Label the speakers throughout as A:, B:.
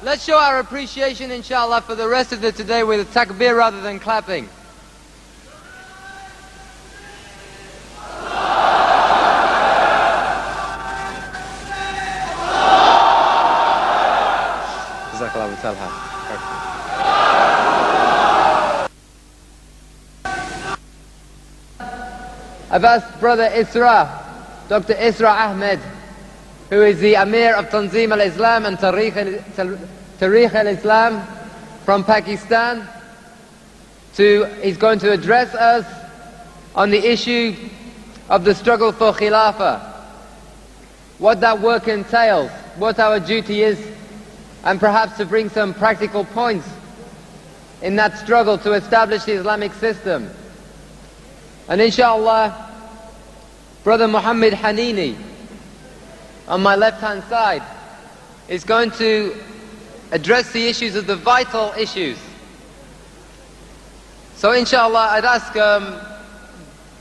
A: let's show our appreciation, inshallah, for the rest of the today with takbir rather than clapping. I've asked Brother Isra, Dr. Isra Ahmed, who is the Amir of Tanzim al-Islam and Tariq al-Islam from Pakistan, he's going to address us on the issue of the struggle for Khilafah, what that work entails, what our duty is, and perhaps to bring some practical points in that struggle to establish the Islamic system. And inshallah, Brother Muhammad Hanini, on my left-hand side, is going to address the issues of the vital issues. So inshallah, I'd ask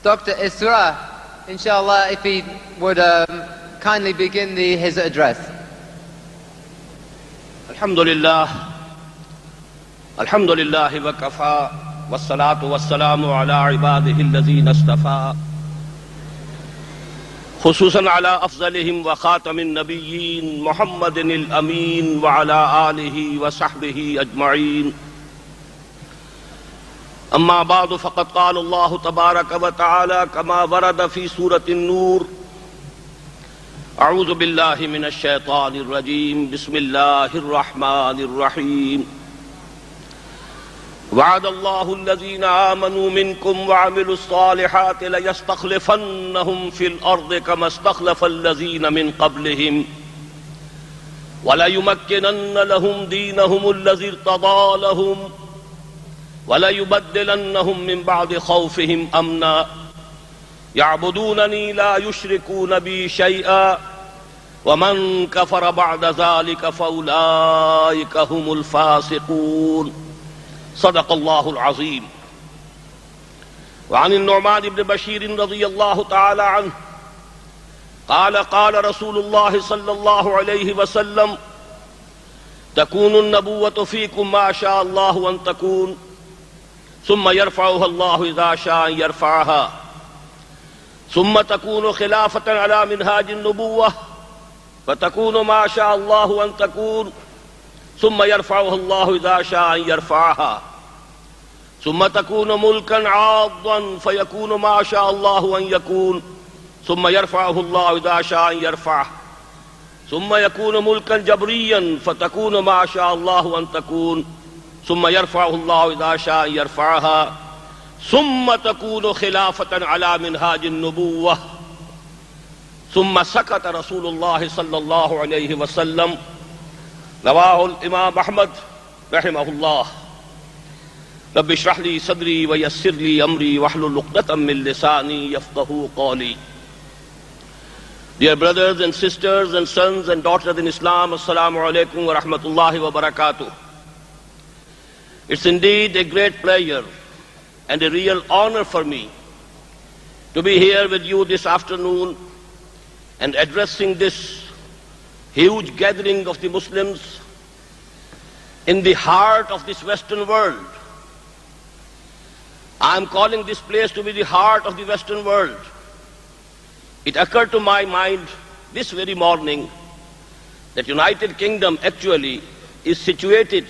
A: Dr. Isra, inshallah, if he would kindly begin his address.
B: Alhamdulillah wa kafa, wassalatu wassalamu ala ibadihi alladhina istafa, khususan ala afzalihim wa khatamin nabiyyin Muhammadin al-amin wa ala alihi wa sahbihi ajma'in. Amma ba'du, faqad qala Allah tabaraka wa ta'ala kama warada fi surati an-nur. أعوذ بالله من الشيطان الرجيم بسم الله الرحمن الرحيم وعد الله الذين آمنوا منكم وعملوا الصالحات ليستخلفنهم في الأرض كما استخلف الذين من قبلهم وليمكنن لهم دينهم الذي ارتضى لهم وليبدلنهم من بعد خوفهم أمنا يعبدونني لا يشركون بي شيئا ومن كفر بعد ذلك فأولئك هم الفاسقون صدق الله العظيم. وعن النعمان بن بشير رضي الله تعالى عنه قال قال رسول الله صلى الله عليه وسلم تكون النبوة فيكم ما شاء الله أن تكون ثم يرفعها الله إذا شاء أن يرفعها ثم تكون خلافة على منهاج النبوة فتكون ما شاء الله أن تكون ثم يرفعها الله إذا شاء أن يرفعها ثم تكون ملكا عاضا فيكون ما شاء الله أن يكون ثم يرفعه الله إذا شاء أن يرفعه ثم يكون ملكا جبريا فتكون ما شاء الله أن تكون ثم يرفعه الله إذا شاء أن يرفعها ثم تكون خلافة على منهاج النبوة. ثم سكت رسول الله صلى الله عليه وسلم. رواه الإمام أحمد رحمه الله. رب اشرح لي صدري ويسر لي أمري واحلل عقدة من لساني يفقهوا قولي. Dear brothers and sisters and sons and daughters in Islam, Assalamu alaikum wa rahmatullahi wa barakatuh. It's indeed a great pleasure and a real honor for me to be here with you this afternoon and addressing this huge gathering of the Muslims in the heart of this Western world. I am calling this place to be the heart of the Western world. It occurred to my mind this very morning that United Kingdom actually is situated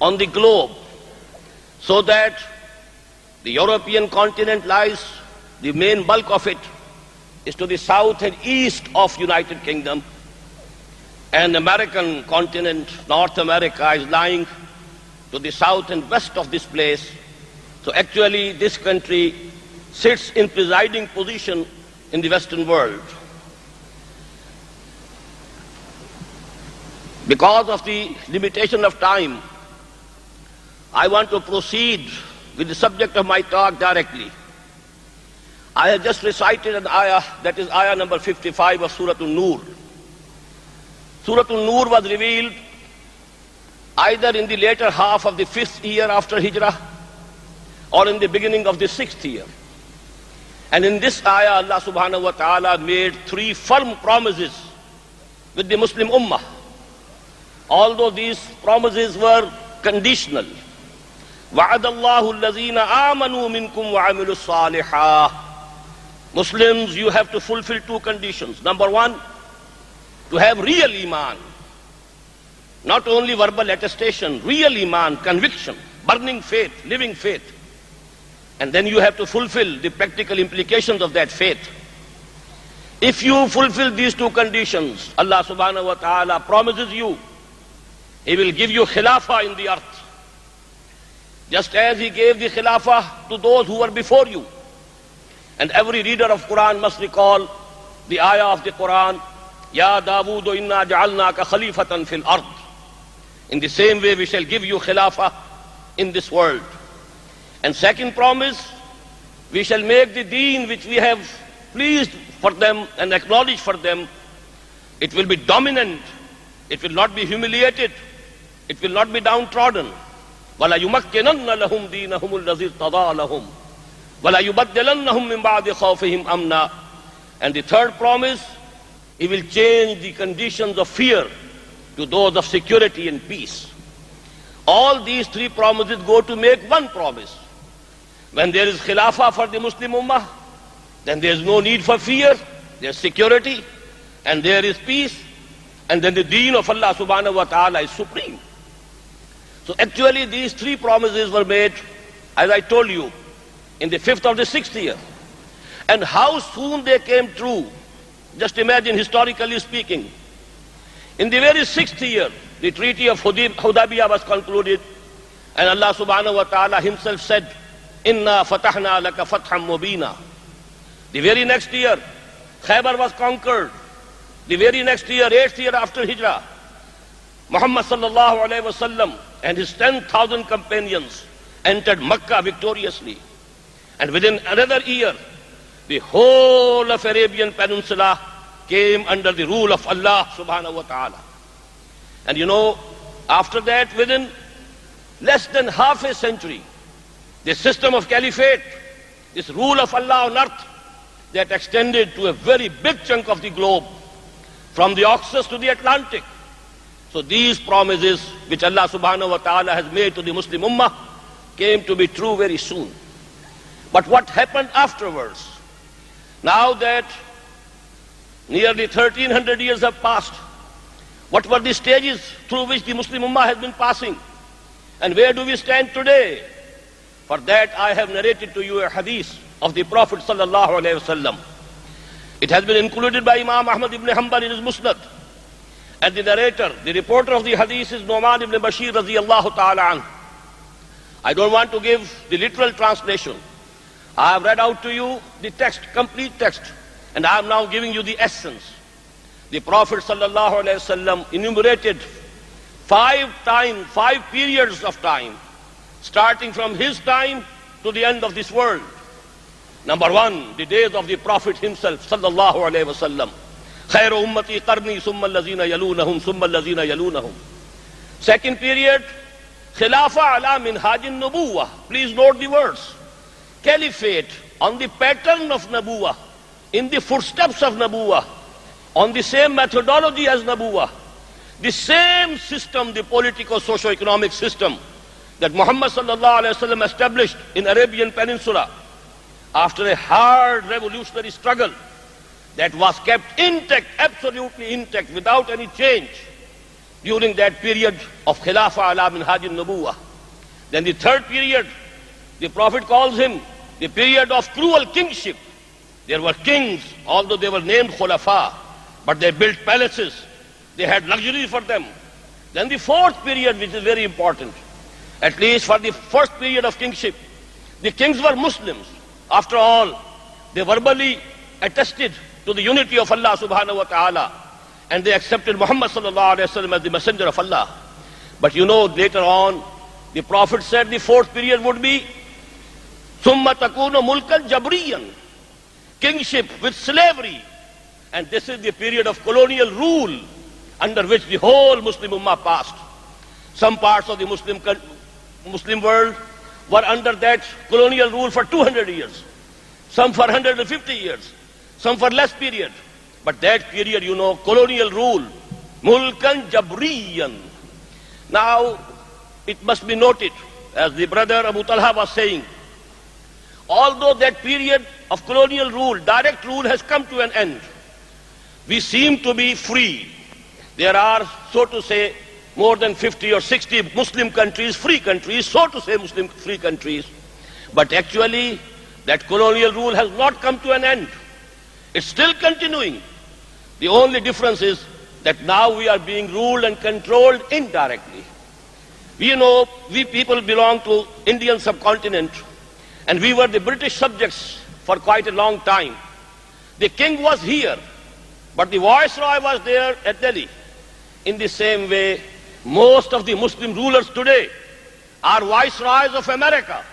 B: on the globe, so that the European continent lies, the main bulk of it is to the south and east of United Kingdom, and the American continent, North America, is lying to the south and west of this place. So actually this country sits in presiding position in the Western world. Because of the limitation of time, I want to proceed with the subject of my talk directly. I have just recited an ayah, that is ayah number 55 of Surah An-Nur. Surah An-Nur was revealed either in the later half of the 5th year after Hijrah or in the beginning of the 6th year. And in this ayah, Allah subhanahu wa ta'ala made 3 firm promises with the Muslim Ummah. although these promises were conditional. وَعَدَ اللَّهُ الَّذِينَ آمَنُوا مِنْكُمْ وَعَمِلُوا الصَّالِحَاتِ. Muslims, you have to fulfill two conditions. Number one, to have real iman. Not only verbal attestation, real iman, conviction, burning faith, living faith. And then you have to fulfill the practical implications of that faith. If you fulfill these two conditions, Allah subhanahu wa ta'ala promises you, He will give you khilafah in the earth. Just as He gave the khilafah to those who were before you. And every reader of Quran must recall the ayah of the Quran, Ya Dawood inna ja'alnaka khalifatan fil ard. In the same way we shall give you khilafah in this world. And second promise, we shall make the deen which we have pleased for them and acknowledged for them, it will be dominant, it will not be humiliated, it will not be downtrodden. وَلَا يُمَكِّنَنَّ لَهُمْ دِينَهُمُ الَّذِي ارْتَضَىٰ لَهُمْ وَلَا يُبَدِّلَنَّهُمْ مِنْ بَعْدِ خَوْفِهِمْ أَمْنًا. And the third promise, He will change the conditions of fear to those of security and peace. All these three promises go to make one promise. When there is khilafah for the Muslim Ummah, then there is no need for fear, there is security, and there is peace, and then the deen of Allah subhanahu wa ta'ala is supreme. So actually these three promises were made, as I told you, in the 5th of the 6th year. And how soon they came true, just imagine historically speaking. In the very 6th year, the Treaty of Hudaybiyah was concluded, and Allah subhanahu wa ta'ala Himself said, Inna fatahna laka fatham mubina. The very next year, Khaybar was conquered. The very next year, 8th year after Hijrah, Muhammad sallallahu alayhi wasallam and his 10,000 companions entered Makkah victoriously. And within another year, the whole of Arabian Peninsula came under the rule of Allah subhanahu wa ta'ala. And you know, after that, within less than half a century, the system of caliphate, this rule of Allah on earth, that extended to a very big chunk of the globe, from the Oxus to the Atlantic. So these promises which Allah subhanahu wa ta'ala has made to the Muslim Ummah came to be true very soon. But what happened afterwards? Now that nearly 1300 years have passed, what were the stages through which the Muslim Ummah has been passing? And where do we stand today? For that I have narrated to you a hadith of the Prophet sallallahu alaihi wasallam. It has been included by Imam Ahmad ibn Hanbal in his Musnad. And the narrator, the reporter of the hadith is Nu'man ibn Bashir radiyallahu ta'ala anhu. I don't want to give the literal translation. I have read out to you the text, complete text, and I am now giving you the essence. The Prophet sallallahu alaihi wasallam enumerated 5 periods of time, starting from his time to the end of this world. Number 1, the days of the Prophet himself, sallallahu alaihi wasallam. Khairu ummati qarni summa allazina yalunahum summa allazina yalunahum. Second period, Khilafah ala minhajin nubuwah. Please note the words. Caliphate on the pattern of Nabuwah, in the footsteps of Nabuwah, on the same methodology as Nabuwah. The same system, the political socio-economic system that Muhammad sallallahu alaihi wasallam established in Arabian Peninsula after a hard revolutionary struggle that was kept intact, absolutely intact, without any change during that period of Khilafah ala minhajin nubuwah. Then the third period, the Prophet calls him the period of cruel kingship. There were kings, although they were named Khulafa, but they built palaces, they had luxury for them. Then the fourth period, which is very important, at least for the first period of kingship, the kings were Muslims. After all, they verbally attested to the unity of Allah subhanahu wa ta'ala, and they accepted Muhammad sallallahu alaihi wasallam as the messenger of Allah. But you know, later on, the Prophet said the fourth period would be Summa takunu mulkan jabriyan, kingship with slavery. And this is the period of colonial rule under which the whole Muslim Ummah passed. Some parts of the Muslim world were under that colonial rule for 200 years, some for 150 years, some for less period. But that period, you know, colonial rule, mulkan jabriyan, Now, it must be noted, as the brother Abu Talha was saying, although that period of colonial rule, direct rule, has come to an end, we seem to be free. There are, so to say, more than 50 or 60 Muslim countries, free countries, so to say Muslim free countries. But actually, that colonial rule has not come to an end. It's still continuing. The only difference is that now we are being ruled and controlled indirectly. We know we people belong to Indian subcontinent, and we were the British subjects for quite a long time. The king was here, but the viceroy was there at Delhi. In the same way, most of the Muslim rulers today are viceroys of America.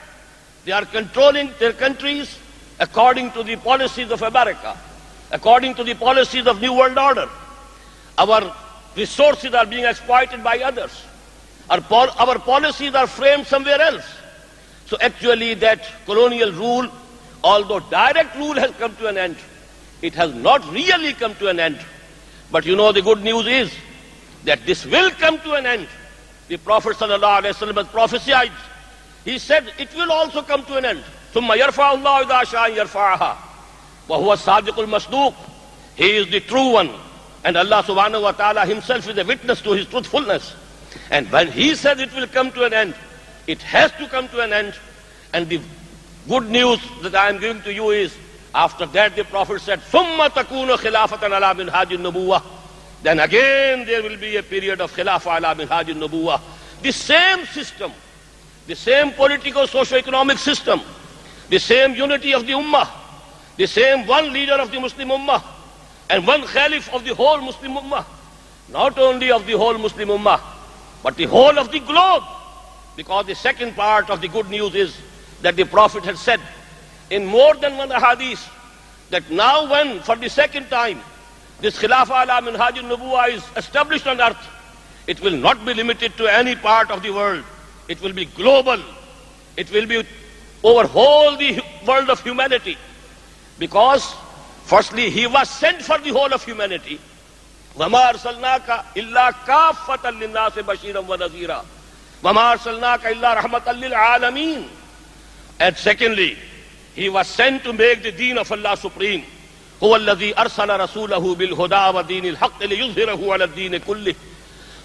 B: They are controlling their countries according to the policies of America, according to the policies of New World Order. Our resources are being exploited by others. Our policies are framed somewhere else. So actually that colonial rule, although direct rule has come to an end, it has not really come to an end. But you know, the good news is that this will come to an end. The Prophet ﷺ has prophesied. He said it will also come to an end. ثُمَّ يَرْفَعُ اللَّهُ إِذَا شَاءَ يَرْفَعَهَا وَهُوَ الصَّادِقُ الْمَصْدُوقُ. He is the true one. And Allah subhanahu wa ta'ala himself is a witness to his truthfulness. And when he says it will come to an end, it has to come to an end. And the good news that I am giving to you is, after that the Prophet said, ثُمَّ تَكُونُ خِلَافَةً عَلَى مِنْهَاجِ النُّبُوَّةِ. Then again there will be a period of khilafah ala minhaj al-nubuwah. The same system, the same political socio-economic system, the same unity of the ummah, the same one leader of the Muslim ummah, and one caliph of the whole Muslim ummah. Not only of the whole Muslim ummah, but the whole of the globe. Because the second part of the good news is that the Prophet had said in more than one hadith that now when, for the second time, this Khilafah ala Minhaj al-Nubuwah is established on earth, it will not be limited to any part of the world. It will be global. It will be over whole the world of humanity. Because firstly, he was sent for the whole of humanity. وَمَا أَرْسَلْنَاكَ إِلَّا كَافَّةً لِلنَّاسِ بَشِيرًا وَنَذِيرًا وَمَا أَرْسَلْنَاكَ إِلَّا رَحْمَةً لِلْعَالَمِينَ. And secondly, he was sent to make the deen of Allah supreme. هو الذي أرسل رسوله بالهدى ودين الحق ليظهره على الدين كله.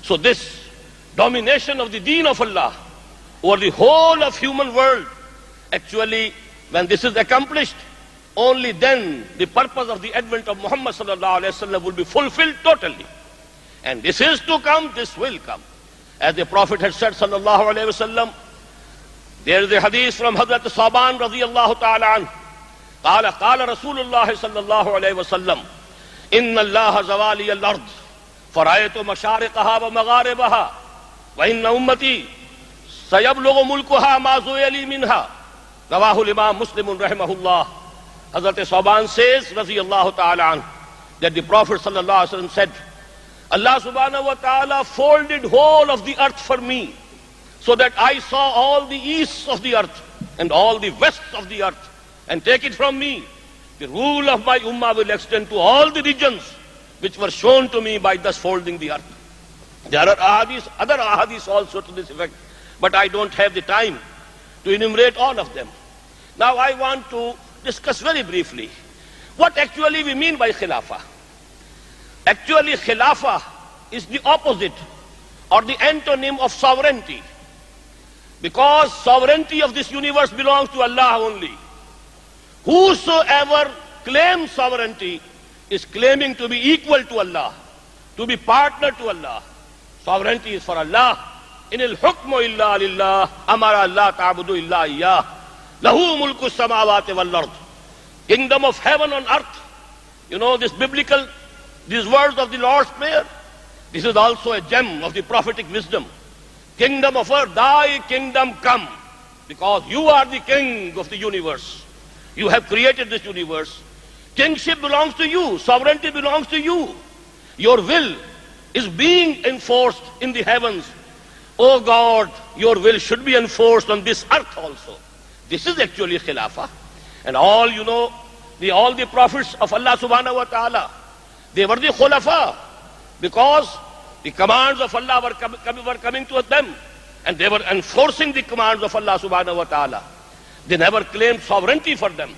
B: So this domination of the deen of Allah over the whole of human world, actually when this is accomplished, only then the purpose of the advent of Muhammad sallallahu alaihi wasallam will be fulfilled totally. And this is to come, this will come. As the Prophet had said sallallahu alaihi wasallam, there is a hadith from Hazrat Saban radiyallahu ta'ala anhu. قال رسول الله صلى الله عليه وسلم إن الله زوالي الأرض فرأيت مشارقها ومغاربها وإن أمتي سيبلغ ملكها ما زويلي منها. رواه الإمام مسلم رحمه الله. Hazrat Saban says رضي الله تعالى عنه that the Prophet صلى الله عليه وسلم said, Allah subhanahu wa ta'ala folded whole of the earth for me, so that I saw all the easts of the earth and all the wests of the earth. And take it from me, the rule of my ummah will extend to all the regions which were shown to me by thus folding the earth. There are ahadith, other ahadith also to this effect, but I don't have the time to enumerate all of them. Now I want to discuss very briefly what actually we mean by khilafah. Actually khilafah is the opposite or the antonym of sovereignty, because sovereignty of this universe belongs to Allah only. Whosoever claims sovereignty is claiming to be equal to Allah, to be partner to Allah. Sovereignty is for Allah. In al-hukmu illa lillah, amara Allah ta'budu illa iyyah. Lahu mulku samawati wal ard. Kingdom of heaven on earth. You know this biblical, these words of the Lord's Prayer. This is also a gem of the prophetic wisdom. Kingdom of earth, thy kingdom come. Because you are the king of the universe. You have created this universe. Kingship belongs to you. Sovereignty belongs to you. Your will is being enforced in the heavens. Oh God, your will should be enforced on this earth also. This is actually khilafah. And all, you know, all the prophets of Allah subhanahu wa ta'ala, they were the khulafa. Because The commands of Allah were coming to them, and they were enforcing the commands of Allah subhanahu wa ta'ala. They never claimed sovereignty for them.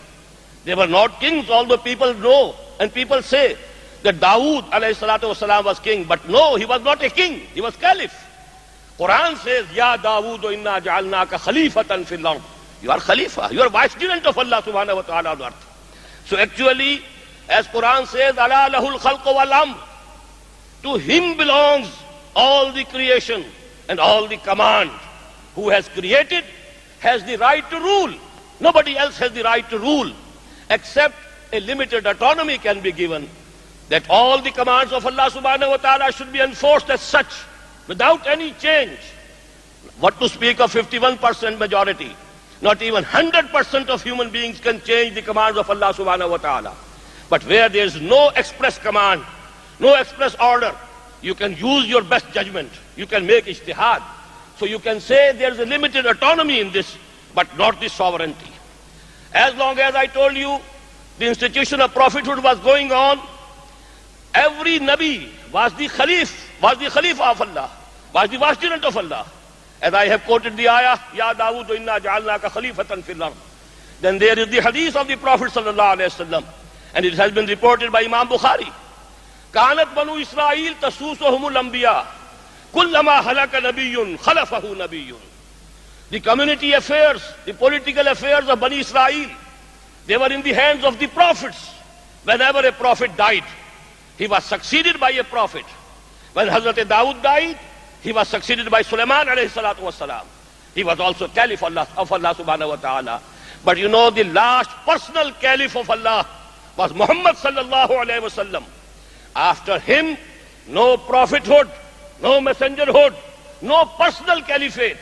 B: They were not kings, although people know and people say that Dawood alayhi salatu wasalam was king. But no, he was not a king, he was caliph. Quran says, Ya Dawood inna ja'alnaka khalifatan fil ard. You are khalifa, you are vicegerent of Allah subhanahu wa ta'ala on earth. So actually, as Quran says, Ala lahul khalqu wal amr. To him belongs all the creation and all the command. Who has created has the right to rule. Nobody else has the right to rule, except a limited autonomy can be given, that all the commands of Allah subhanahu wa ta'ala should be enforced as such, without any change. What to speak of 51% majority? Not even 100% of human beings can change the commands of Allah subhanahu wa ta'ala. But where there is no express command, no express order, you can use your best judgment. You can make ijtihad. So you can say there is a limited autonomy in this, but not the sovereignty. As long as I told you the institution of prophethood was going on, every Nabi was the Khalifa of Allah, was the vicegerent of Allah. As I have quoted the ayah, Ya Dawood inna ja'alnaka khalifatan fil ard. Then there is the hadith of the Prophet sallallahu alaihi wasallam, and it has been reported by Imam Bukhari. Kanat banu Israel tasusuhumul anbiya, kullama halaka nabiyyun khalafahu nabiyyun. The community affairs, the political affairs of Bani Israel, they were in the hands of the prophets. Whenever a prophet died, he was succeeded by a prophet. When Hazrat Dawood died, he was succeeded by Sulaiman alayhi salatu wasalam. He was also caliph of Allah subhanahu wa ta'ala. But you know, the last personal caliph of Allah was Muhammad sallallahu alayhi wa sallam. After him, no prophethood, no messengerhood, no personal caliphate.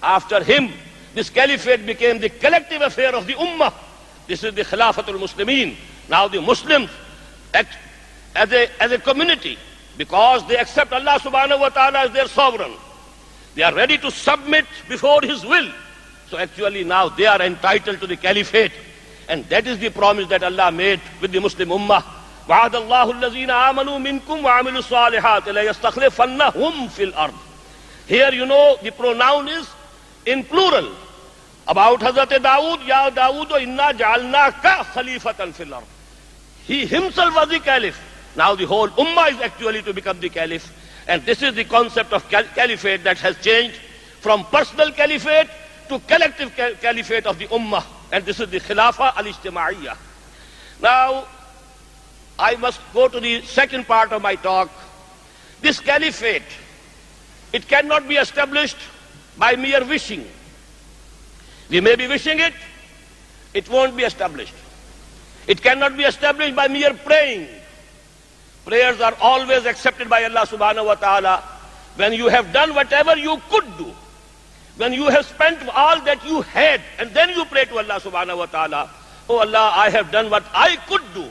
B: After him, this caliphate became the collective affair of the ummah. This is the Khilafatul Muslimin. Now the Muslims act as a community, because they accept Allah subhanahu wa ta'ala as their sovereign. They are ready to submit before His will. So actually now they are entitled to the caliphate. And that is the promise that Allah made with the Muslim ummah. وَعَدَ اللَّهُ الَّذِينَ آمَنُوا مِنْكُمْ وَعَمِلُوا الصَّالِحَاتِ لَيَسْتَخْلِفَنَّهُمْ فِي الْأَرْضِ. Here you know the pronoun is in plural. About Hazrat Dawood, Ya Dawood inna ja'alnaka khalifatan fil ard. He himself was the caliph. Now the whole ummah is actually to become the caliph. And this is the concept of caliphate that has changed from personal caliphate to collective caliphate of the ummah. And this is the Khilafa al-Ijtimaiyya. Now, I must go to the second part of my talk. This caliphate, it cannot be established by mere wishing. We may be wishing it, it won't be established. It cannot be established by mere praying. Prayers are always accepted by Allah subhanahu wa ta'ala when you have done whatever you could do. When you have spent all that you had, and then you pray to Allah subhanahu wa ta'ala, Oh Allah, I have done what I could do.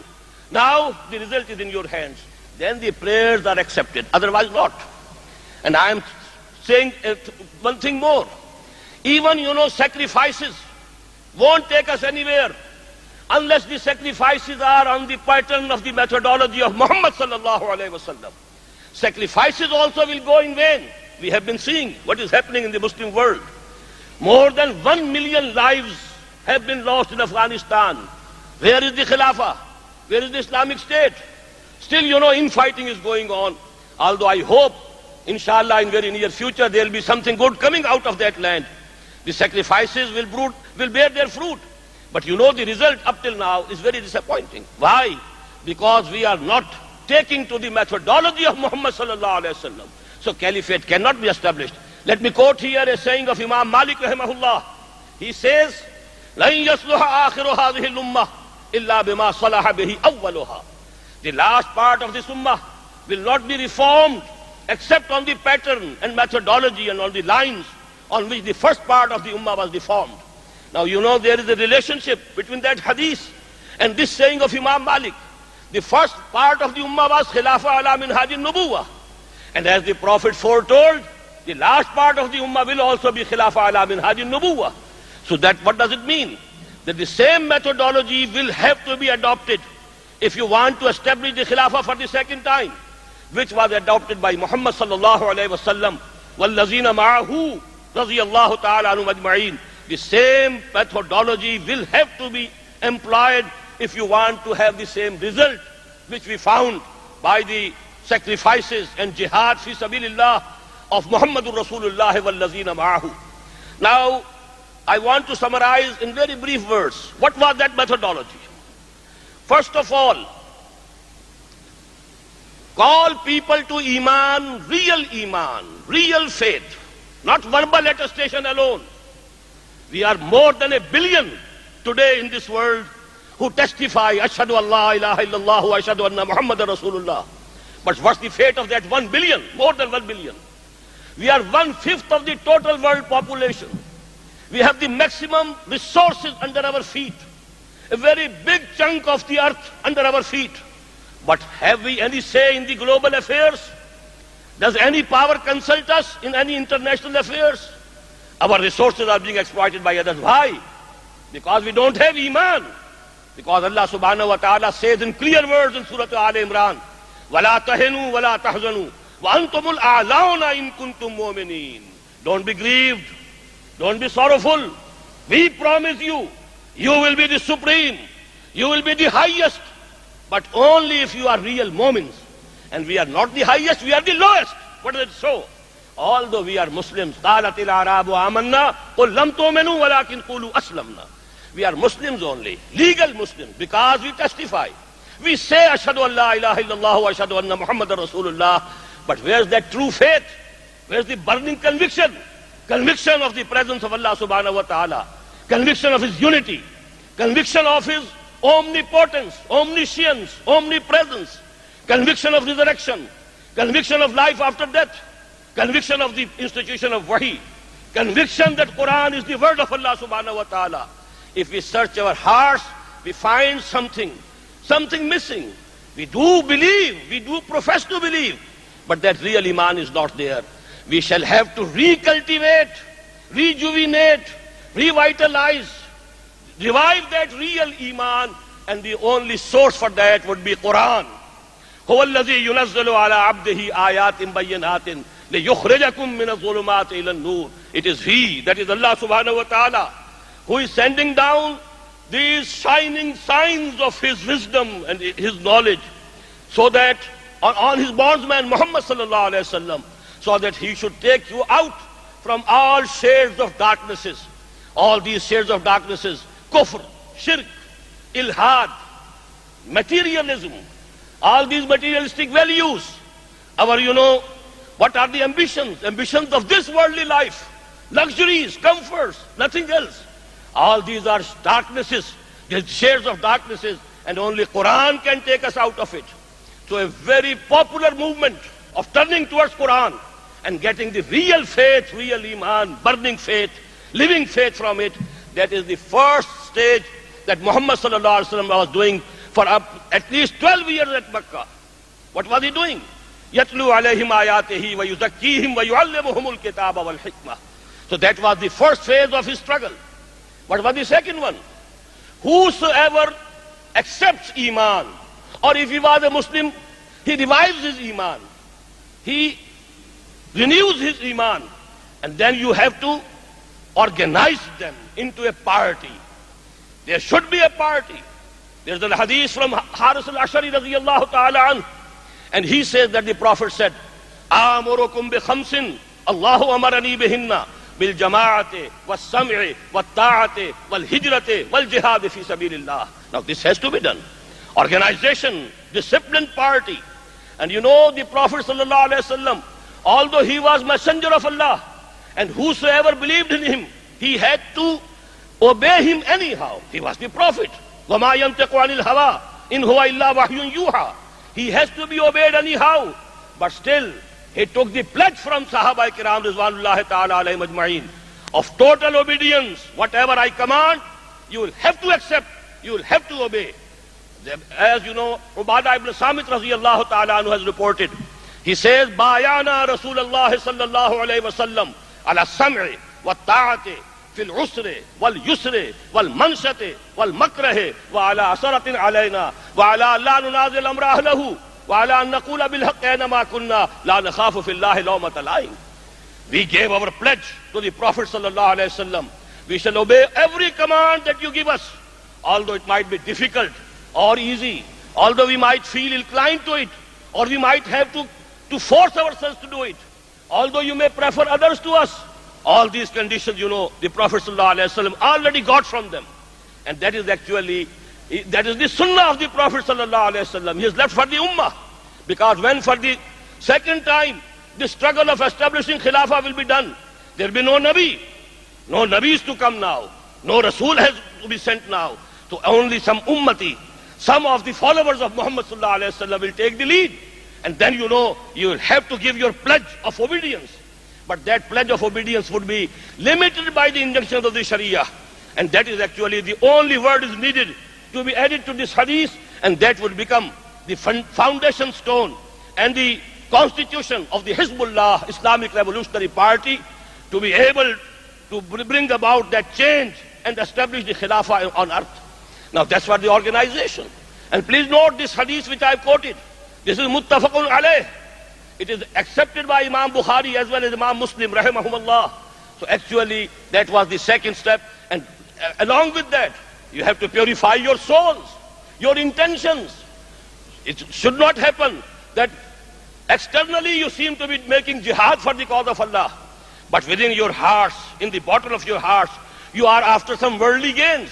B: Now the result is in your hands. Then the prayers are accepted, otherwise not. And I am saying one thing more. Even, sacrifices won't take us anywhere unless the sacrifices are on the pattern of the methodology of Muhammad sallallahu alaihi wasallam. Sacrifices also will go in vain. We have been seeing what is happening in the Muslim world. More than 1 million lives have been lost in Afghanistan. Where is the Khilafah? Where is the Islamic State? Still, infighting is going on. Although I hope, inshallah, in very near future, there will be something good coming out of that land. The sacrifices will bear their fruit. But the result up till now is very disappointing. Why? Because we are not taking to the methodology of Muhammad sallallahu alaihi wasallam. So caliphate cannot be established. Let me quote here a saying of Imam Malik rahimahullah. He says, لَن يَصْلُحَ آخِرُ هَذِهِ الْأُمَّةِ إِلَّا بِمَا صَلَحَ بِهِ أَوَّلُهَا. The last part of this ummah will not be reformed except on the pattern and methodology and on the lines on which the first part of the ummah was reformed. Now there is a relationship between that hadith and this saying of Imam Malik. The first part of the ummah was Khilafa ala minhaj an-nubuwah. And as the Prophet foretold, the last part of the ummah will also be Khilafa ala minhaj an-nubuwah. So that what does it mean? That the same methodology will have to be adopted if you want to establish the Khilafah for the second time. which was adopted by Muhammad sallallahu alayhi wa sallam, وَالَّذِينَ مَعَهُ رَضِيَ اللَّهُ تَعَالَى عَنْهُمْ أَجْمَعِينَ. The same methodology will have to be employed if you want to have the same result which we found by the sacrifices and jihad fi sabilillah of Muhammadur Rasulullah وَالَّذِينَ مَعَهُ. Now, I want to summarize in very brief words what was that methodology. First of all, call people to Iman, real faith, not verbal attestation alone. We are more than 1 billion today in this world who testify, Ashhadu an la ilaha illallah wa ashhadu anna Muhammadan Rasulullah. But what's the fate of that 1 billion? More than 1 billion. We are 1/5 of the total world population. We have the maximum resources under our feet, a very big chunk of the earth under our feet. But have we any say in the global affairs? Does any power consult us in any international affairs? Our resources are being exploited by others. Why? Because we don't have Iman. Because Allah subhanahu wa ta'ala says in clear words in Surah Al Imran, وَلَا تَهِنُوا وَلَا تَحْزَنُوا وَأَنْتُمُ الْأَعْلَوْنَ إِن كُنتُم مُؤْمِنِينَ. Don't be grieved. Don't be sorrowful. We promise you, you will be the supreme. You will be the highest. But only if you are real Mu'mins. And we are not the highest, we are the lowest. What does it show? Although we are Muslims, قَالَتِ الْأَعْرَابُ آمَنَّا قُلْ لَمْ تُؤْمِنُوا وَلَكِنْ قُولُوا أَسْلَمْنَا. We are Muslims only, legal Muslims, because we testify. We say, Ashhadu an la ilaha illallah wa ashhadu anna Muhammadan Rasulullah. But where's that true faith? Where's the burning conviction? Conviction of the presence of Allah subhanahu wa ta'ala. Conviction of His unity. Conviction of His omnipotence, omniscience, omnipresence. Conviction of resurrection. Conviction of life after death. Conviction of the institution of Wahi. Conviction that Quran is the word of Allah subhanahu wa ta'ala. If we search our hearts, we find something missing. We do believe, we do profess to believe, but that real Iman is not there. We shall have to recultivate, rejuvenate, revitalize, revive that real Iman, and the only source for that would be Quran. هو الذي ينزل على عبده آيات بينات ليخرجكم من الظلمات إلى النور. It is He, that is Allah subhanahu wa ta'ala, who is sending down these shining signs of His wisdom and His knowledge, so that on His bondsman Muhammad sallallahu alaihi wasallam, so that he should take you out from all shades of darknesses. All these shades of darknesses, kufr, shirk, ilhad, materialism, all these materialistic values, what are the ambitions? Ambitions of this worldly life, luxuries, comforts, nothing else. All these are darknesses, the shades of darknesses, and only Quran can take us out of it. So a very popular movement of turning towards Quran and getting the real faith, real Iman, burning faith, living faith from it, that is the first stage that Muhammad sallallahu alaihi wasallam was doing for at least 12 years at Makkah. What was he doing? يَتْلُو عَلَيْهِمْ آيَاتِهِ وَيُزَكِّيهِمْ وَيُعَلِّمُهُمُ الْكِتَابَ وَالْحِكْمَةَ. So that was the first phase of his struggle. What was the second one? Whosoever accepts Iman, or if he was a Muslim, he revives his Iman, he renews his Iman, and then you have to organize them into a party. There should be a party. There's a hadith from Haris al-Ashari radiyallahu ta'ala anhu, and he says that the Prophet said, "Amurukum bi khamsin, Allahu amarani bihinna, bil jama'ati, was sam'i, was ta'ati, wal hijrati, wal jihad fi sabilillah." Now this has to be done. Organization, disciplined party. And the Prophet sallallahu alaihi wasallam, although he was messenger of Allah, and whosoever believed in him, he had to obey him anyhow. He was the Prophet. وَمَا يَنْتِقُ عَنِ الْهَوَىٰ إِنْ هُوَ إِلَّا وَحْيٌ يُوحَىٰ. He has to be obeyed anyhow. But still, he took the pledge from Sahaba Kiram Rizwanullahi ta'ala alayhim ajma'in of total obedience. Whatever I command, you will have to accept, you will have to obey. As you know, Ubadah ibn Samit radiyallahu ta'ala anhu has reported. He says, "Bayana Rasulullah sallallahu alayhi wa sallam ala sam'i wa ta'ati fil usri wal yusri wal manshati wal makrahi wa ala asaratin alayna wa ala la nunazil amra ahlahu وعلى أن نقول بالحق أينما كنا لا نخاف في الله لومة لائم. We gave our pledge to the Prophet sallallahu alaihi wasallam. We shall obey every command that you give us, although it might be difficult or easy, although we might feel inclined to it, or we might have to force ourselves to do it, although you may prefer others to us. All these conditions, the Prophet sallallahu alaihi wasallam already got from them. And that is the sunnah of the Prophet sallallahu alaihi wasallam. He has left for the ummah. Because when for the second time the struggle of establishing Khilafah will be done, there will be no Nabi. No Nabi is to come now. No Rasul has to be sent now. So only some ummati, some of the followers of Muhammad sallallahu alaihi wasallam will take the lead. And then you will have to give your pledge of obedience. But that pledge of obedience would be limited by the injunctions of the Sharia. And that is actually the only word is needed to be added to this hadith, and that would become the foundation stone and the constitution of the Hizbullah Islamic Revolutionary Party to be able to bring about that change and establish the Khilafah on earth. Now that's what the organization. And please note this hadith which I have quoted. This is muttafaqun alayh. It is accepted by Imam Bukhari as well as Imam Muslim rahimahumullah. So actually that was the second step, and along with that you have to purify your souls, your intentions. It should not happen that externally you seem to be making jihad for the cause of Allah, but within your hearts, in the bottom of your hearts, you are after some worldly gains.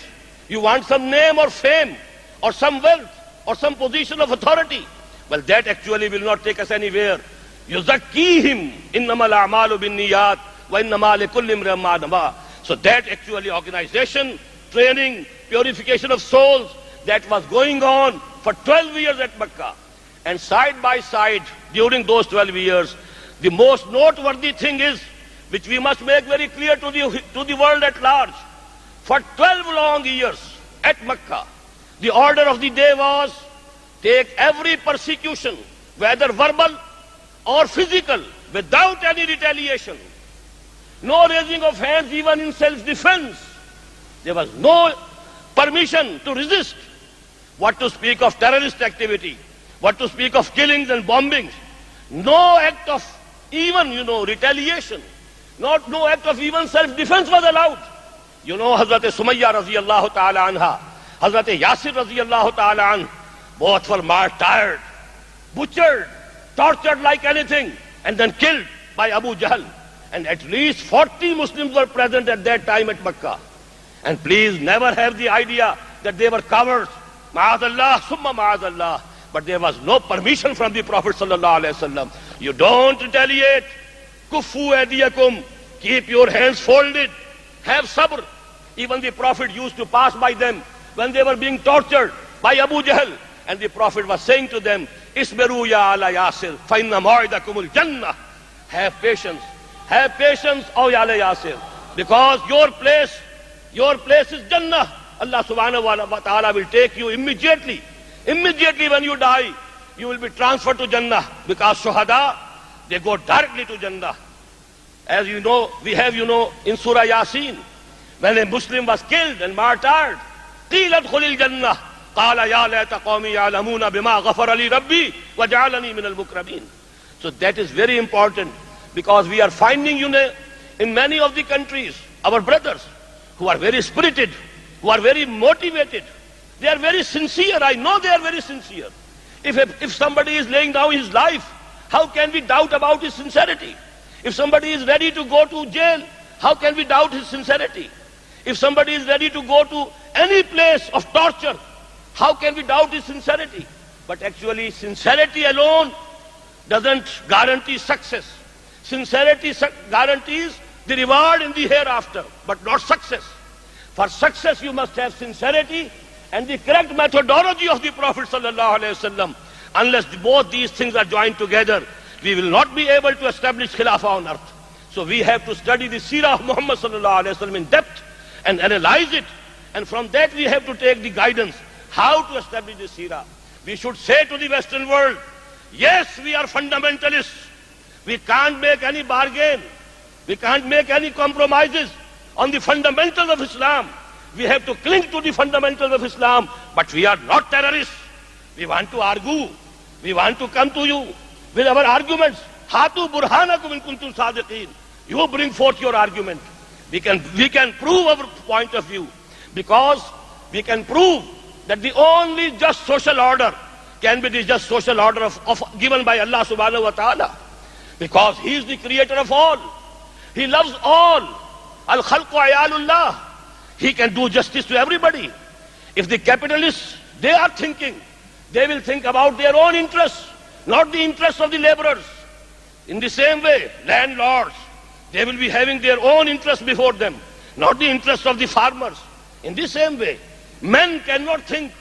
B: You want some name or fame or some wealth or some position of authority. Well, that actually will not take us anywhere. يُزَكِّيهِمْ إِنَّمَا الْأَعْمَالُ بِالنِّيَّاتِ وَإِنَّمَا لِكُلِّ امْرِئٍ مَّا نَوَىٰ. So that actually organization, training, purification of souls, that was going on for 12 years at Mecca. And side by side, during those 12 years, the most noteworthy thing is, which we must make very clear to the world at large, for 12 long years at Mecca, the order of the day was, take every persecution, whether verbal or physical, without any retaliation. No raising of hands even in self-defense. There was no permission to resist. What to speak of terrorist activity? What to speak of killings and bombings? No act of even, retaliation. No act of even self-defense was allowed. Hazrat Sumayya radiyallahu ta'ala anha, Hazrat Yasir radiyallahu ta'ala anh, both were martyred, butchered, tortured like anything, and then killed by Abu Jahl. And at least 40 Muslims were present at that time at Mecca. And please never have the idea that they were cowards. Ma'azallah, summa ma'azallah. But there was no permission from the Prophet sallallahu alaihi wasallam. You don't retaliate. Kuffu adiyakum. Keep your hands folded. Have sabr. Even the Prophet used to pass by them when they were being tortured by Abu Jahl. And the Prophet was saying to them, Isbiru ya ala Yasir, fa inna maw'idakumul jannah. Have patience. Have patience, O ya ala Yasir. Because your place is Jannah. Allah subhanahu wa ta'ala will take you immediately. Immediately when you die, you will be transferred to Jannah. Because Shuhada, they go directly to Jannah. As you know, we have, in Surah Yasin, when a Muslim was killed and martyred, قِيلَ ادْخُلِ الْجَنَّةِ قَالَ يَا لَيْتَ قَوْمِي يَعْلَمُونَ بِمَا غَفَرَ لِي رَبِّي وَجَعَلَنِي مِنَ الْمُكْرَمِينَ. So that is very important, because we are finding, in many of the countries, our brothers who are very spirited, who are very motivated, they are very sincere. I know they are very sincere. If somebody is laying down his life, how can we doubt about his sincerity? If somebody is ready to go to jail, how can we doubt his sincerity? If somebody is ready to go to any place of torture, how can we doubt his sincerity? But actually, sincerity alone doesn't guarantee success. Sincerity guarantees the reward in the hereafter, but not success. For success, you must have sincerity and the correct methodology of the Prophet sallallahu alaihi wasallam. Unless both these things are joined together, we will not be able to establish Khilafah on earth. So we have to study the seerah of Muhammad sallallahu alaihi wasallam in depth and analyze it. And from that we have to take the guidance how to establish the seerah. We should say to the Western world, yes, we are fundamentalists. We can't make any bargain. We can't make any compromises on the fundamentals of Islam. We have to cling to the fundamentals of Islam, but we are not terrorists. We want to argue. We want to come to you with our arguments. Hatu burhanakum in kuntum sadiqeen. You bring forth your argument. We can prove our point of view, because we can prove that the only just social order can be the just social order given by Allah subhanahu wa ta'ala, because He is the creator of all. He loves all. Al-khalqu ayalullah. He can do justice to everybody. If the capitalists, they are thinking, they will think about their own interests, not the interests of the laborers. In the same way, landlords, they will be having their own interests before them, not the interests of the farmers. In the same way, men cannot think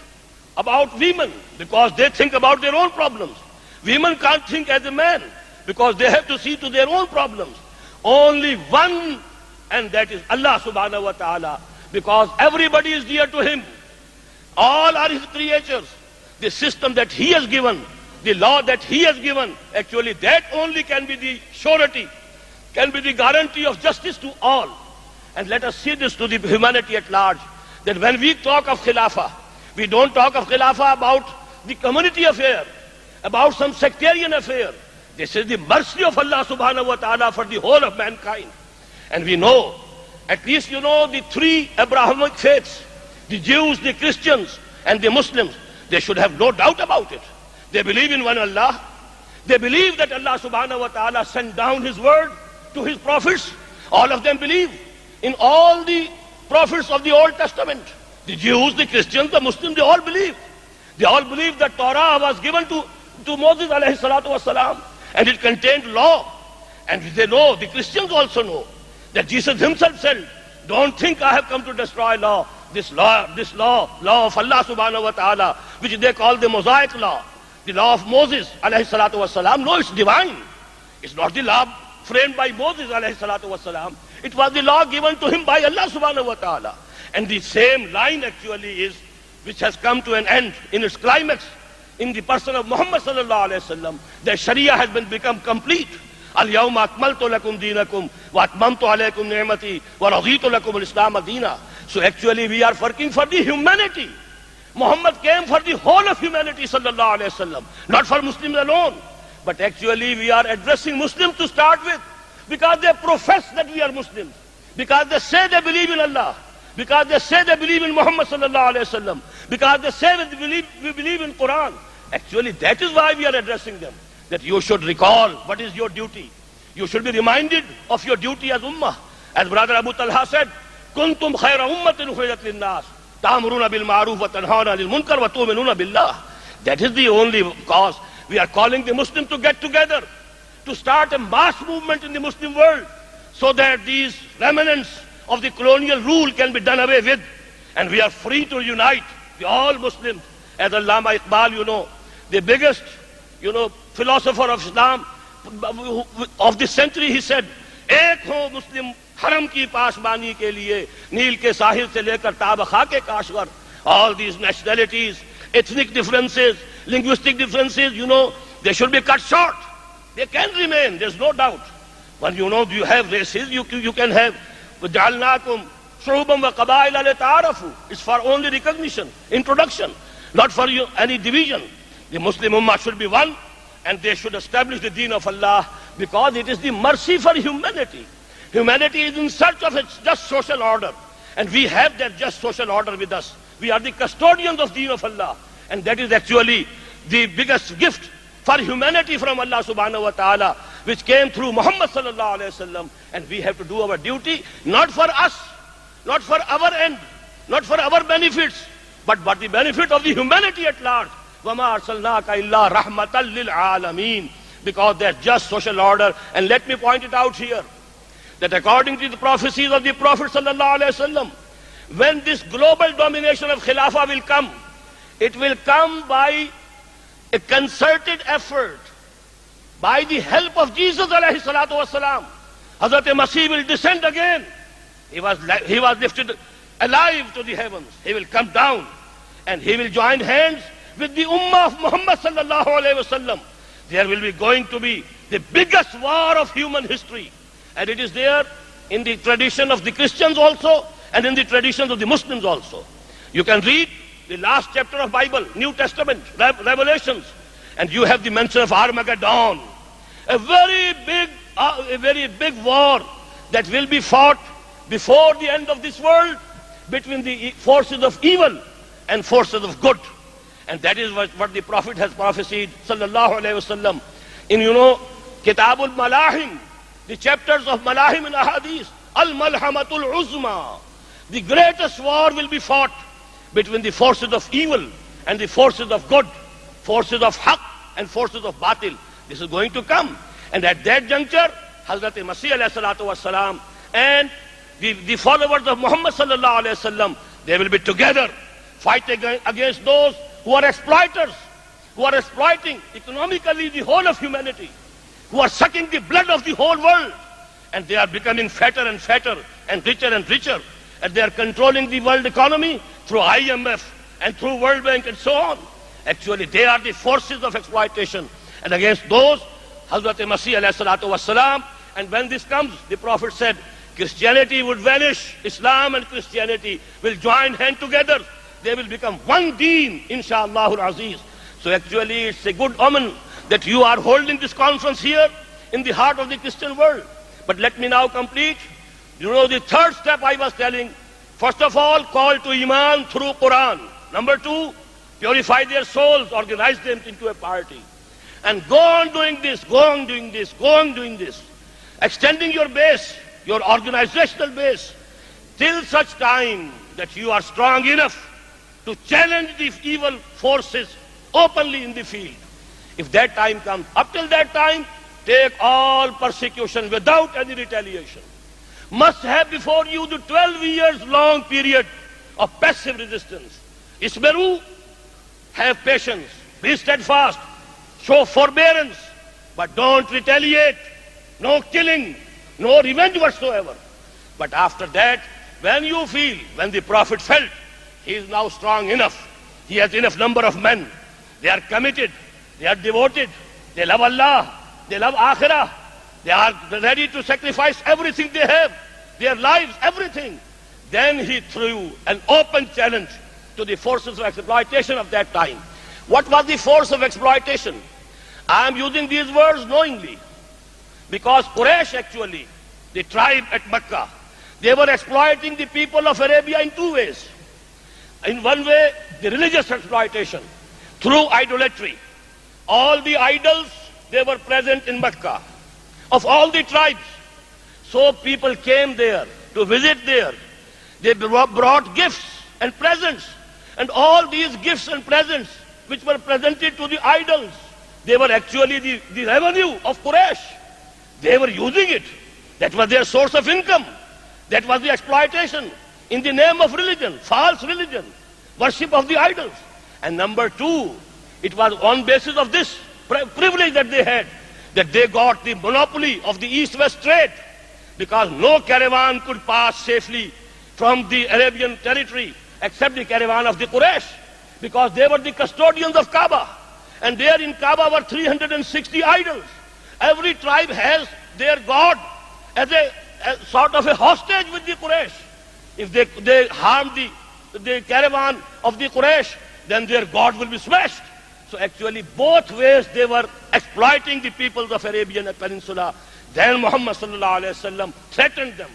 B: about women because they think about their own problems. Women can't think as a man because they have to see to their own problems. Only one, and that is Allah subhanahu wa ta'ala, because everybody is dear to Him. All are His creatures. The system that He has given, the law that He has given, actually that only can be the surety, can be the guarantee of justice to all. And let us see this to the humanity at large, that when we talk of Khilafah, we don't talk of Khilafah about the community affair, about some sectarian affair. This is the mercy of Allah subhanahu wa ta'ala for the whole of mankind. And we know, at least you know, the three Abrahamic faiths, the Jews, the Christians, and the Muslims, they should have no doubt about it. They believe in one Allah. They believe that Allah subhanahu wa ta'ala sent down His word to His prophets. All of them believe in all the prophets of the Old Testament. The Jews, the Christians, the Muslims, they all believe. They all believe that Torah was given to Moses alayhi salatu wasalam, and it contained law. And they know, the Christians also know, that Jesus Himself said, don't think I have come to destroy law. This law of Allah subhanahu wa ta'ala, which they call the Mosaic law, the law of Moses alayhi salatu wasalam, no, it's divine. It's not the law framed by Moses alayhi salatu wasalam. It was the law given to him by Allah subhanahu wa ta'ala. And the same line actually is, which has come to an end in its climax in the person of Muhammad sallallahu alayhi wasallam, that Sharia has become complete. Al-yawma akmaltu lakum deenakum wa atmamtu alaykum ni'mati wa raditu lakum al-islam deena. So actually we are working for the humanity. Muhammad came for the whole of humanity sallallahu alayhi wasallam, not for Muslims alone. But actually we are addressing Muslims to start with, because they profess that we are Muslims, because they say they believe in Allah, because they say they believe in Muhammad sallallahu alayhi wasallam, because they say we believe in Quran. Actually that is why we are addressing them, that you should recall what is your duty. You should be reminded of your duty as ummah. As brother Abu Talha said, kuntum khayra ummatin ukhrijat lin-nas ta'muruna bil ma'ruf wa tanhauna 'anil munkar wa tu'minuna billah. That is the only cause. We are calling the Muslims to get together, to start a mass movement in the Muslim world, so that these remnants of the colonial rule can be done away with, and we are free to unite the all Muslims. As Allama Iqbal, you know, the biggest, philosopher of Islam of this century, he said, "Ek ho Muslim haram ki pasbani ke liye, Neel ke sahil se lekar Tabakha ke Kashgar." All these nationalities, ethnic differences, linguistic differences, they should be cut short. They can remain, there's no doubt. When you have races, you can have وَجَعَلْنَاكُمْ شُعُوبًا وَقَبَائِلَ لِتَعَارَفُوا. It's for only recognition, introduction, not for any division. The Muslim Ummah should be one, and they should establish the deen of Allah, because it is the mercy for humanity. Humanity is in search of a just social order, and we have that just social order with us. We are the custodians of deen of Allah, and that is actually the biggest gift for humanity from Allah subhanahu wa ta'ala, which came through Muhammad sallallahu alayhi wasallam. And we have to do our duty, not for us, not for our end, not for our benefits, but the benefit of the humanity at large. وَمَا أَرْسَلْنَاكَ إِلَّا رَحْمَةً لِلْعَالَمِينَ. Because there's just social order. And let me point it out here, that according to the prophecies of the Prophet sallallahu alayhi wasallam, when this global domination of Khilafah will come, it will come by a concerted effort, by the help of Jesus alayhi salatu wasalam. Hazrat Masih will descend again. He was lifted alive to the heavens. He will come down, and he will join hands with the ummah of Muhammad sallallahu alayhi wasallam. There will be going to be the biggest war of human history. And it is there in the tradition of the Christians also, and in the traditions of the Muslims also. You can read the last chapter of Bible, New Testament, Revelations, And you have the mention of Armageddon, a very big war that will be fought before the end of this world between the forces of evil and forces of good. And that is what the Prophet has prophesied, sallallahu alayhi wasallam, in, Kitabul Malahim, the chapters of Malahim and Ahadith, Al-Malhamatul Uzma. The greatest war will be fought between the forces of evil and the forces of good, forces of haqq and forces of batil. This is going to come. And at that juncture, Hazrat Masih alayhi salatu wasalam and the followers of Muhammad sallallahu alayhi wasallam, they will be together, fighting against those who are exploiters, who are exploiting economically the whole of humanity, who are sucking the blood of the whole world, and they are becoming fatter and fatter and richer, and they are controlling the world economy through IMF and through World Bank and so on. Actually, they are the forces of exploitation. And against those, Hazrat Masih alayhi salatu wasalam, and when this comes, the Prophet said, Christianity would vanish, Islam and Christianity will join hand together. They will become one deen, inshaAllah al-Aziz. So actually, it's a good omen that you are holding this conference here in the heart of the Christian world. But let me now complete. The third step I was telling, first of all, call to Iman through Quran. Number two, purify their souls, organize them into a party. And go on doing this, extending your base, your organizational base, till such time that you are strong enough to challenge the evil forces openly in the field. If that time comes, up till that time, take all persecution without any retaliation. Must have before you the 12 years long period of passive resistance. Ismeru, have patience, be steadfast, show forbearance, but don't retaliate. No killing, no revenge whatsoever. But after that, when you feel, when the Prophet felt, he is now strong enough, he has enough number of men, they are committed, they are devoted, they love Allah, they love Akhirah, they are ready to sacrifice everything they have, their lives, everything. Then he threw an open challenge to the forces of exploitation of that time. What was the force of exploitation? I am using these words knowingly, because Quraysh actually, the tribe at Mecca, they were exploiting the people of Arabia in two ways. In one way, the religious exploitation, through idolatry. All the idols, they were present in Mecca, of all the tribes. So people came there to visit there. They brought gifts and presents. And all these gifts and presents which were presented to the idols, they were actually the revenue of Quraysh. They were using it. That was their source of income. That was the exploitation in the name of religion, false religion, worship of the idols. And number two, it was on basis of this privilege that they had, that they got the monopoly of the east-west trade, because no caravan could pass safely from the Arabian territory except the caravan of the Quraysh, because they were the custodians of Kaaba. And there in Kaaba were 360 idols. Every tribe has their god as a sort of a hostage with the Quraysh. If they harm the caravan of the Quraysh, then their god will be smashed. So actually both ways they were exploiting the peoples of Arabian Peninsula. Then Muhammad sallallahu alaihi wasallam threatened them,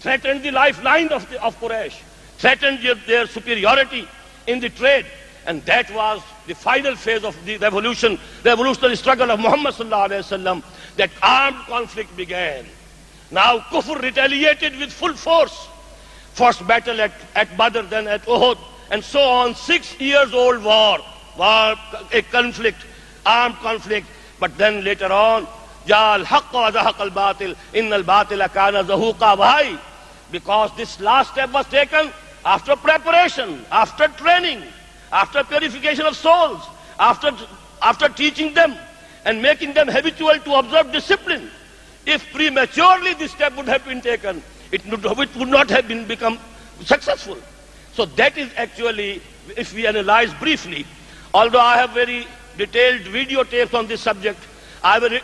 B: threatened the lifeline of Quraysh, threatened their superiority in the trade. And that was the final phase of the revolutionary struggle of Muhammad sallallahu alaihi wasallam, that armed conflict began. Now Kufr retaliated with full force. First battle at Badr, then at Uhud, and so on. 6 years old war, a conflict, armed conflict. But then later on, Ja al-haqq wa zahaqa al-batil, inna al-batila kana zahuqa. Why? Because this last step was taken after preparation, after training, after purification of souls, after teaching them and making them habitual to observe discipline. If prematurely this step would have been taken, it would not have become successful. So that is actually, if we analyze briefly, although I have very detailed videotapes on this subject, I have an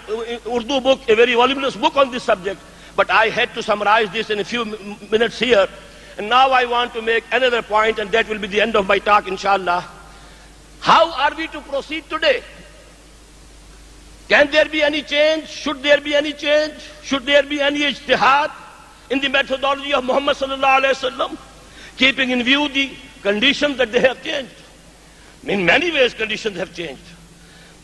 B: Urdu book, a very voluminous book on this subject, but I had to summarize this in a few minutes here. And now I want to make another point, and that will be the end of my talk, inshallah. How are we to proceed today? Can there be any change? Should there be any change? Should there be any ijtihad in the methodology of Muhammad sallallahu alayhi wasallam, keeping in view the conditions that they have changed? In many ways conditions have changed.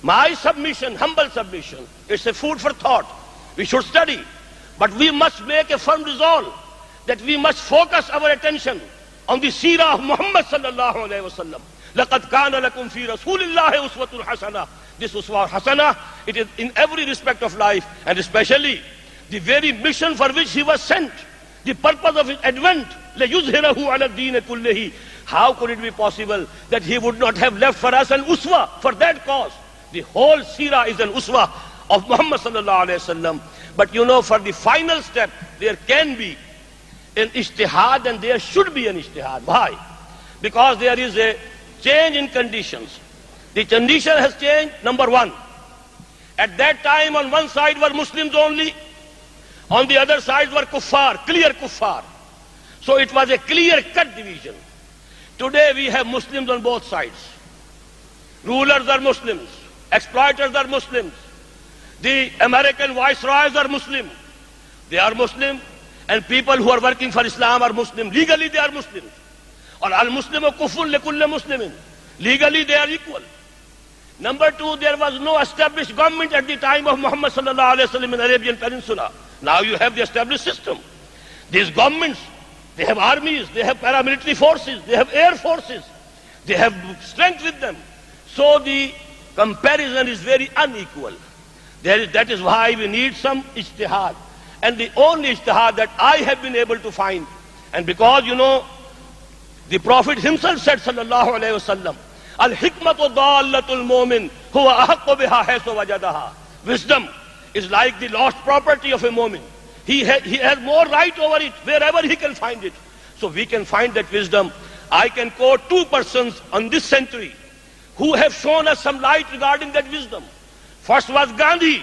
B: My submission, humble submission, it's a food for thought. We should study, but we must make a firm resolve that we must focus our attention on the seerah of Muhammad sallallahu alayhi wasallam. لَقَدْ كَانَ لَكُمْ فِي رَسُولِ اللَّهِ أُسْوَةٌ حَسَنَةٌ. This uswa hasana, it is in every respect of life, and especially the very mission for which he was sent, the purpose of his advent, لَيُظْهِرَهُ عَلَى الدِّينِ كُلِّهِ. How could it be possible that he would not have left for us an uswa for that cause? The whole seerah is an uswa of Muhammad sallallahu alayhi wasallam. But you know, for the final step, there can be an ijtihad, and there should be an ijtihad. Why? Because there is a change in conditions. The condition has changed. Number one, at that time on one side were Muslims only, on the other side were kuffar, clear kuffar. So it was a clear-cut division. Today we have Muslims on both sides. Rulers are Muslims, exploiters are Muslims, the American viceroys are Muslim. They are Muslim, and people who are working for Islam are Muslim. Legally they are Muslims. Or al-Muslimu kufun li kulli muslimin. Legally they are equal. Number two, there was no established government at the time of Muhammad sallallahu alayhi wa sallam in Arabian Peninsula. Now you have the established system. These governments, they have armies, they have paramilitary forces, they have air forces, they have strength with them. So the comparison is very unequal. That is why we need some ijtihad. And the only ijtihad that I have been able to find, and because you know, the Prophet himself said sallallahu alayhi wa sallam, Al-hikmatu dallatul mu'min huwa ahaqqu biha haythu wajadaha. Wisdom is like the lost property of a mu'min. He has more right over it wherever he can find it. So we can find that wisdom. I can quote two persons on this century who have shown us some light regarding that wisdom. First was Gandhi.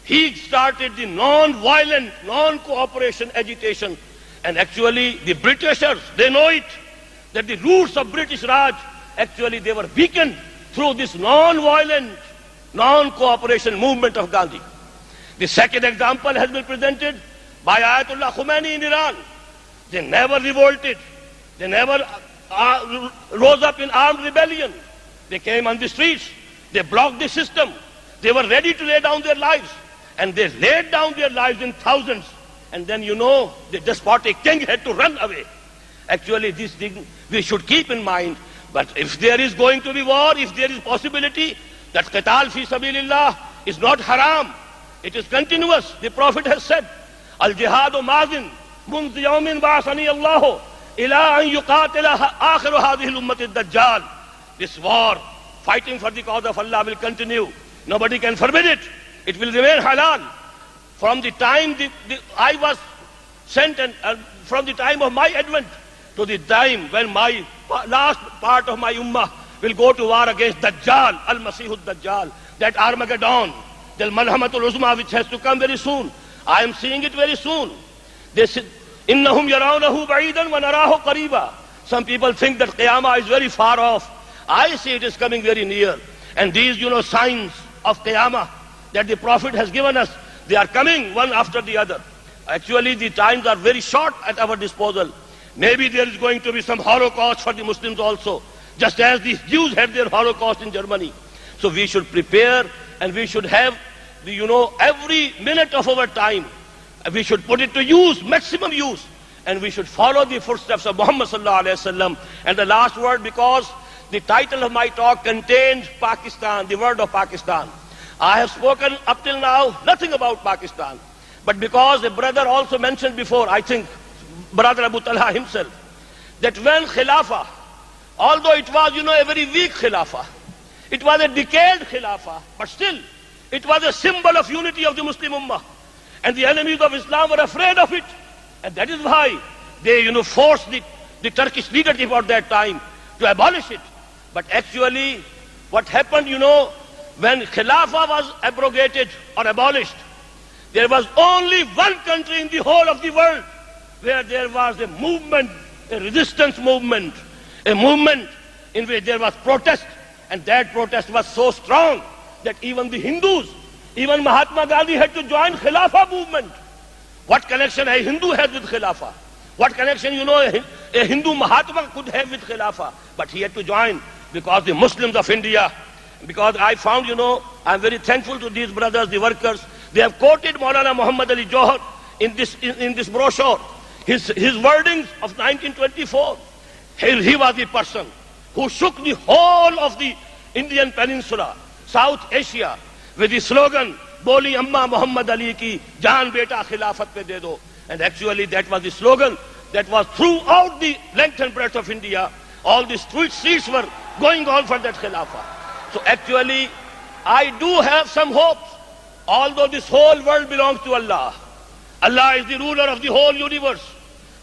B: He started the non-violent, non-cooperation agitation. And actually the Britishers, they know it, that the roots of British Raj, actually they were weakened through this non-violent, non-cooperation movement of Gandhi. The second example has been presented by Ayatollah Khomeini in Iran. They never revolted. They never rose up in armed rebellion. They came on the streets. They blocked the system. They were ready to lay down their lives. And they laid down their lives in thousands. And then you know, the despotic king had to run away. Actually, this thing we should keep in mind. But if there is going to be war, if there is possibility that qital fi sabilillah is not haram, it is continuous. The Prophet has said, Al-jihadu mazin munz yawmin ba'asani Allahu ila an yuqatila akhiru hadhihi al-ummati ad-dajjal. This war, fighting for the cause of Allah, will continue. Nobody can forbid it. It will remain halal. From the time I was sent, and from the time of my advent to the time when my last part of my ummah will go to war against Dajjal, Al-Masihud Dajjal, that Armageddon, the Malhamatul Uzma, which has to come very soon. I am seeing it very soon. They said, Innahum yarawnahu ba'idan wa narahu qariba. Some people think that Qiyamah is very far off. I see it is coming very near. And these, you know, signs of Qiyamah that the Prophet has given us, they are coming one after the other. Actually, the times are very short at our disposal. Maybe there is going to be some Holocaust for the Muslims also, just as the Jews had their Holocaust in Germany. So we should prepare, and we should have, every minute of our time, we should put it to use, maximum use, and we should follow the footsteps of Muhammad sallallahu alaihi wasallam. And the last word, because the title of my talk contains Pakistan, the word of Pakistan. I have spoken up till now nothing about Pakistan, but because a brother also mentioned before, I think Brother Abu Talha himself, that when Khilafah, although it was, a very weak Khilafah, it was a decayed Khilafah, but still, it was a symbol of unity of the Muslim Ummah. And the enemies of Islam were afraid of it. And that is why they, forced the Turkish leadership at that time to abolish it. But actually, what happened, when Khilafah was abrogated or abolished, there was only one country in the whole of the world where there was a movement, a resistance movement, a movement in which there was protest. And that protest was so strong that even the Hindus Even Mahatma Gandhi had to join Khilafah movement. What connection a Hindu has with Khilafah? What connection, a Hindu Mahatma could have with Khilafah? But he had to join because the Muslims of India, because I found, I'm very thankful to these brothers, the workers. They have quoted Maulana Muhammad Ali Johar in this brochure. His wordings of 1924. He was the person who shook the whole of the Indian Peninsula, South Asia, with the slogan, Boli Amma Muhammad Ali ki Jaan Beta Khilafat pe de do. And actually that was the slogan that was throughout the length and breadth of India. All the streets were going on for that Khilafah. So actually, I do have some hopes. Although this whole world belongs to Allah, Allah is the ruler of the whole universe.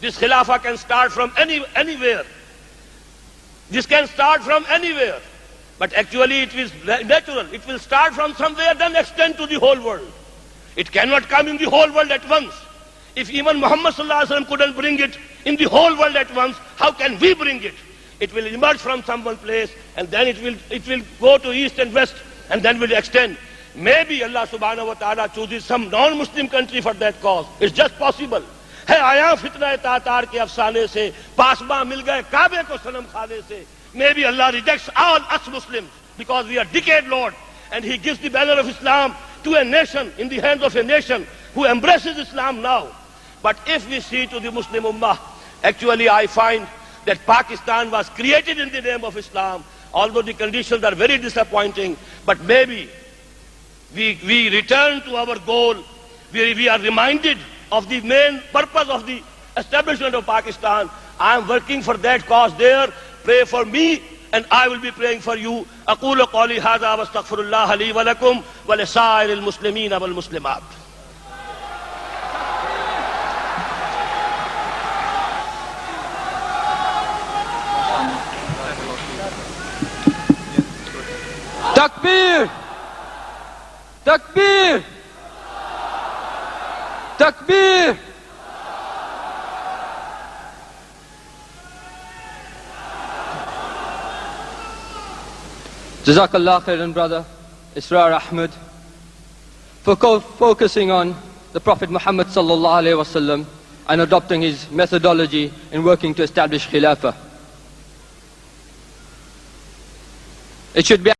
B: This Khilafah can start from anywhere. This can start from anywhere. But actually it is natural. It will start from somewhere, then extend to the whole world. It cannot come in the whole world at once. If even Muhammad Sallallahu Alaihi Wasallam couldn't bring it in the whole world at once, how can we bring it? It will emerge from some one place, and then it will go to east and west, and then will extend. Maybe Allah subhanahu wa ta'ala chooses some non-Muslim country for that cause. It's just possible. है आया फितना Tatar के अफसाने से पासबा मिल गए काबे को सनम खाने से. Maybe Allah rejects all us Muslims because we are decayed Lord, and He gives the banner of Islam to a nation, in the hands of a nation who embraces Islam now. But if we see to the Muslim Ummah, actually I find that Pakistan was created in the name of Islam, although the conditions are very disappointing. But maybe we return to our goal. We are reminded of the main purpose of the establishment of Pakistan. I am working for that cause there. Pray for me, and I will be praying for you. أقول قولي هذا واستغفر الله لي ولكم ولسائر المسلمين والمسلمات.
A: Takbir! Takbir! Takbir! Jazakallah khairan, brother Israr Ahmed, for focusing on the Prophet Muhammad sallallahu alaihi wasallam and adopting his methodology in working to establish Khilafah. It should be